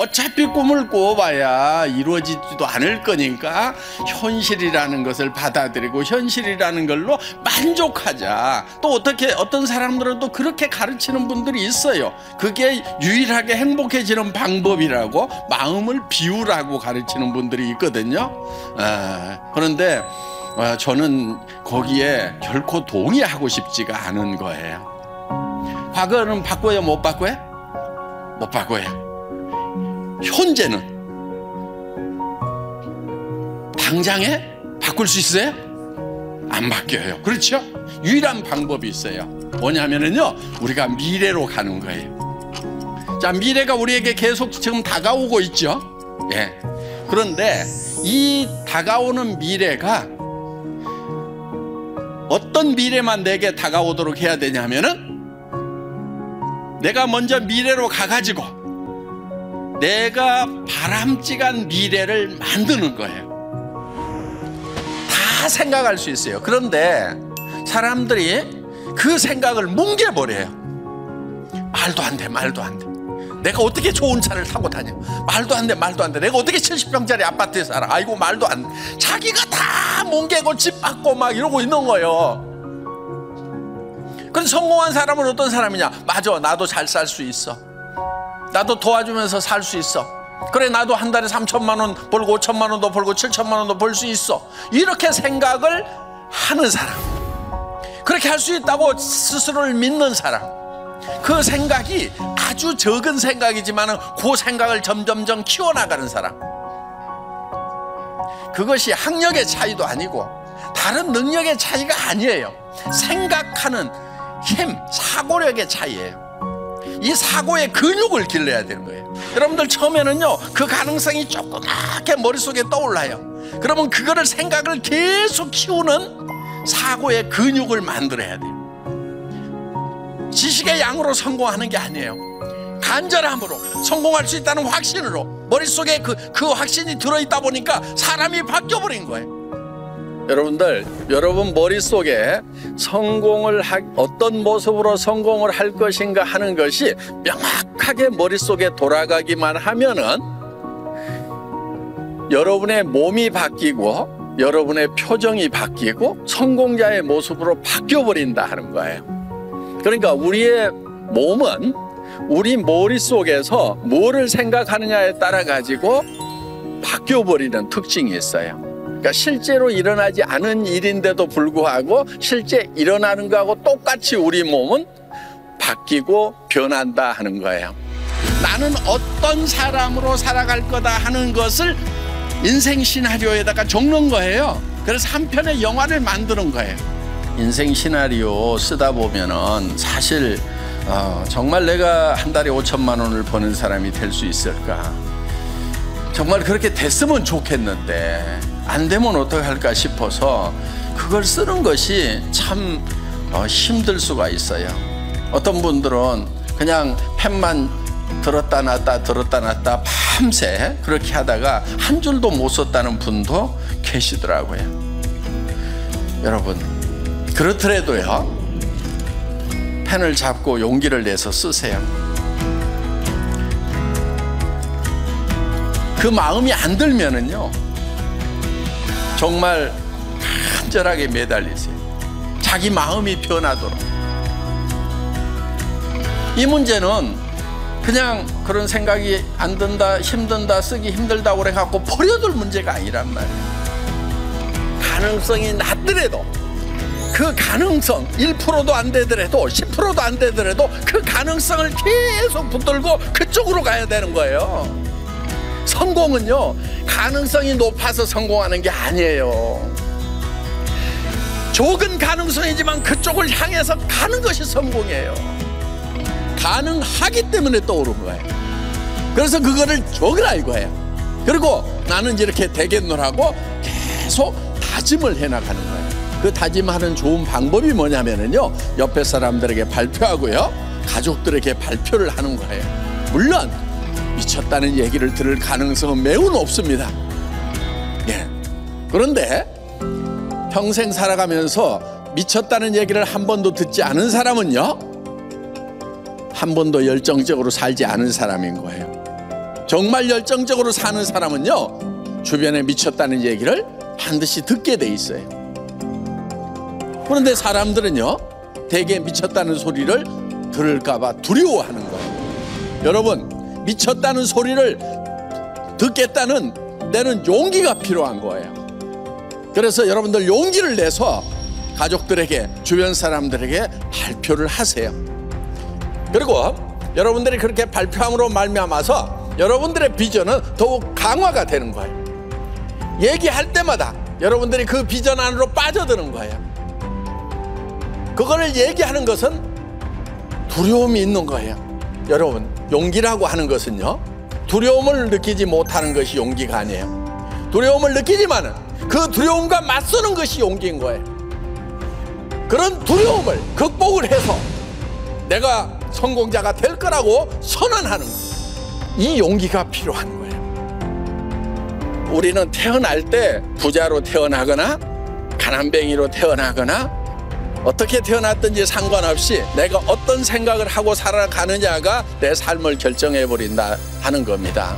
어차피 꿈을 꿔봐야 이루어지지도 않을 거니까 현실이라는 것을 받아들이고 현실이라는 걸로 만족하자. 또 어떤 사람들은 또 그렇게 가르치는 분들이 있어요. 그게 유일하게 행복해지는 방법이라고, 마음을 비우라고 가르치는 분들이 있거든요. 그런데 저는 거기에 결코 동의하고 싶지가 않은 거예요. 과거는 바꿔요, 못 바꿔요? 못 바꿔요. 현재는 당장에 바꿀 수 있어요? 안 바뀌어요. 그렇죠? 유일한 방법이 있어요. 뭐냐면요, 우리가 미래로 가는 거예요. 자, 미래가 우리에게 계속 지금 다가오고 있죠. 예. 그런데 이 다가오는 미래가 어떤 미래만 내게 다가오도록 해야 되냐면은, 내가 먼저 미래로 가가지고 내가 바람직한 미래를 만드는 거예요. 다 생각할 수 있어요. 그런데 사람들이 그 생각을 뭉개버려요. 말도 안 돼, 말도 안 돼. 내가 어떻게 좋은 차를 타고 다녀? 말도 안 돼, 말도 안 돼. 내가 어떻게 70평짜리 아파트에 살아? 아이고, 말도 안 돼. 자기가 다 뭉개고 집 받고 막 이러고 있는 거예요. 근데 성공한 사람은 어떤 사람이냐? 맞아, 나도 잘 살 수 있어. 나도 도와주면서 살 수 있어. 그래, 나도 한 달에 3천만 원 벌고 5천만 원도 벌고 7천만 원도 벌 수 있어. 이렇게 생각을 하는 사람, 그렇게 할 수 있다고 스스로를 믿는 사람, 그 생각이 아주 적은 생각이지만 그 생각을 점점점 키워나가는 사람, 그것이 학력의 차이도 아니고 다른 능력의 차이가 아니에요. 생각하는 힘, 사고력의 차이예요. 이 사고의 근육을 길러야 되는 거예요. 여러분들 처음에는요, 그 가능성이 조그맣게 머릿속에 떠올라요. 그러면 그거를 생각을 계속 키우는 사고의 근육을 만들어야 돼요. 지식의 양으로 성공하는 게 아니에요. 간절함으로, 성공할 수 있다는 확신으로, 머릿속에 그 확신이 들어있다 보니까 사람이 바뀌어버린 거예요. 여러분들, 여러분 머릿속에 어떤 모습으로 성공을 할 것인가 하는 것이 명확하게 머릿속에 돌아가기만 하면은 여러분의 몸이 바뀌고 여러분의 표정이 바뀌고 성공자의 모습으로 바뀌어버린다 하는 거예요. 그러니까 우리의 몸은 우리 머릿속에서 뭐를 생각하느냐에 따라 가지고 바뀌어버리는 특징이 있어요. 그러니까 실제로 일어나지 않은 일인데도 불구하고 실제 일어나는 거하고 똑같이 우리 몸은 바뀌고 변한다 하는 거예요. 나는 어떤 사람으로 살아갈 거다 하는 것을 인생 시나리오에다가 적는 거예요. 그래서 한 편의 영화를 만드는 거예요. 인생 시나리오 쓰다 보면은 사실 정말 내가 한 달에 5천만 원을 버는 사람이 될 수 있을까? 정말 그렇게 됐으면 좋겠는데 안 되면 어떡할까 싶어서 그걸 쓰는 것이 참 힘들 수가 있어요. 어떤 분들은 그냥 펜만 들었다 놨다 밤새 그렇게 하다가 한 줄도 못 썼다는 분도 계시더라고요. 여러분, 그렇더라도요, 펜을 잡고 용기를 내서 쓰세요. 그 마음이 안 들면은요, 정말 간절하게 매달리세요. 자기 마음이 변하도록. 이 문제는 그냥 그런 생각이 안 든다, 힘든다, 쓰기 힘들다고 그래갖고 버려둘 문제가 아니란 말이에요. 가능성이 낮더라도, 그 가능성 1%도 안 되더라도 10%도 안 되더라도 그 가능성을 계속 붙들고 그쪽으로 가야 되는 거예요. 성공은요, 가능성이 높아서 성공하는 게 아니에요. 적은 가능성이지만 그쪽을 향해서 가는 것이 성공이에요. 가능하기 때문에 떠오른 거예요. 그래서 그거를 적으라 이거예요. 그리고 나는 이렇게 되겠노라고 계속 다짐을 해나가는 거예요. 그 다짐하는 좋은 방법이 뭐냐면요, 옆에 사람들에게 발표하고요, 가족들에게 발표를 하는 거예요. 물론 미쳤다는 얘기를 들을 가능성은 매우 높습니다. 예. 그런데 평생 살아가면서 미쳤다는 얘기를 한 번도 듣지 않은 사람은요, 한 번도 열정적으로 살지 않은 사람인 거예요. 정말 열정적으로 사는 사람은요, 주변에 미쳤다는 얘기를 반드시 듣게 돼 있어요. 그런데 사람들은요, 대개 미쳤다는 소리를 들을까봐 두려워하는 거예요. 여러분, 미쳤다는 소리를 듣겠다는 내는 용기가 필요한 거예요. 그래서 여러분들 용기를 내서 가족들에게, 주변 사람들에게 발표를 하세요. 그리고 여러분들이 그렇게 발표함으로 말미암아서 여러분들의 비전은 더욱 강화가 되는 거예요. 얘기할 때마다 여러분들이 그 비전 안으로 빠져드는 거예요. 그거를 얘기하는 것은 두려움이 있는 거예요. 여러분, 용기라고 하는 것은요, 두려움을 느끼지 못하는 것이 용기가 아니에요. 두려움을 느끼지만은 그 두려움과 맞서는 것이 용기인 거예요. 그런 두려움을 극복을 해서 내가 성공자가 될 거라고 선언하는 거예요. 이 용기가 필요한 거예요. 우리는 태어날 때 부자로 태어나거나 가난뱅이로 태어나거나 어떻게 태어났든지 상관없이 내가 어떤 생각을 하고 살아가느냐가 내 삶을 결정해버린다 하는 겁니다.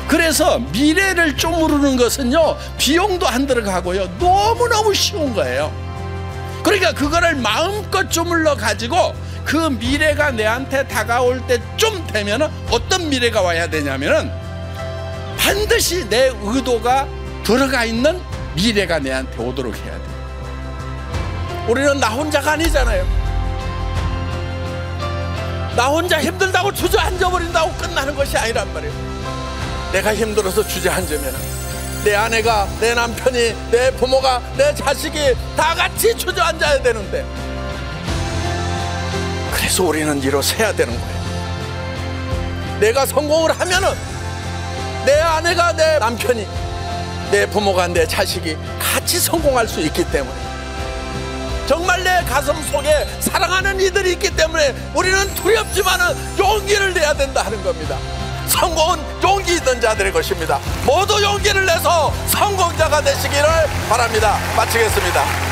그래서 미래를 쪼무르는 것은요, 비용도 안 들어가고요, 너무너무 쉬운 거예요. 그러니까 그거를 마음껏 쪼물러 가지고 그 미래가 내한테 다가올 때쯤 되면 어떤 미래가 와야 되냐면은 반드시 내 의도가 들어가 있는 미래가 내한테 오도록 해야 돼요. 우리는 나 혼자가 아니잖아요. 나 혼자 힘들다고 주저앉아버린다고 끝나는 것이 아니란 말이에요. 내가 힘들어서 주저앉으면 내 아내가, 내 남편이, 내 부모가, 내 자식이 다 같이 주저앉아야 되는데, 그래서 우리는 일어서야 되는 거예요. 내가 성공을 하면은 내 아내가, 내 남편이, 내 부모가, 내 자식이 같이 성공할 수 있기 때문에, 정말 내 가슴 속에 사랑하는 이들이 있기 때문에 우리는 두렵지만은 용기를 내야 된다 하는 겁니다. 성공은 용기 있는 자들의 것입니다. 모두 용기를 내서 성공자가 되시기를 바랍니다. 마치겠습니다.